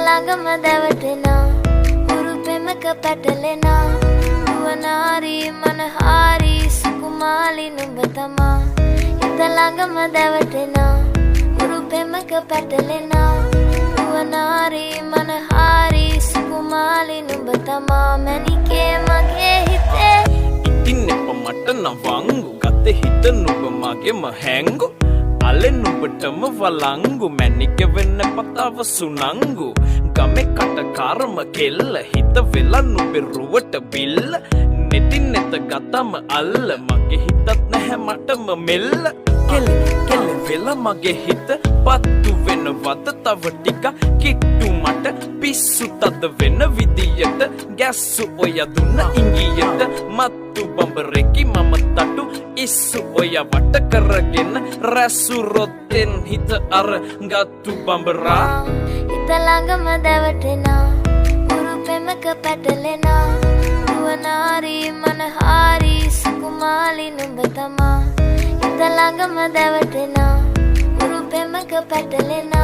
ළඟම දැවටෙනා උරු පෙමක පැටලෙනා නුවනාරි මනහාරි සුකුමාලි නුඹ තමා හිත ළඟම දැවටෙනා උරු පෙමක පැටලෙනා නුවනාරි මනහාරි සුකුමාලි නුඹ තමා මැනිකේ මගේ හිතේ ඉතින් එප මට නවංගු ගතේ හිත නුඹ මගේම හැංගු අලෙ නුඹටම වලංගු මැනික වෙන්න පතාව සුනංගු ගමේ කටකාරම කෙල්ල හිත වෙලා නුඹේ රුවට බිල්ල නෙතින් නෙත ගතම අල්ල මගේ හිතත් නැහැ මටම මෙල්ල කෙල කෙල වෙලා මගේ හිත පත්තු වෙනවද තව ටික කිට්ටු මට පිස්සු තද වෙන විදියට ගැස්සු ඔය දුන්න ඉංගියට මත්තු බඹරෙකි මම තටු ඉස්සු ඔය වට කරගෙන රැසු රොත්තෙන් හිත අර ගත්තු බඹරා හිත ළඟම දැවටෙනා උරු පෙමක පැටලෙනා නුවනාරි මනහාරි සුකුමාලි නුඹ තමා හිත ළඟම දැවටෙනා උරු පෙමක පැටලෙනා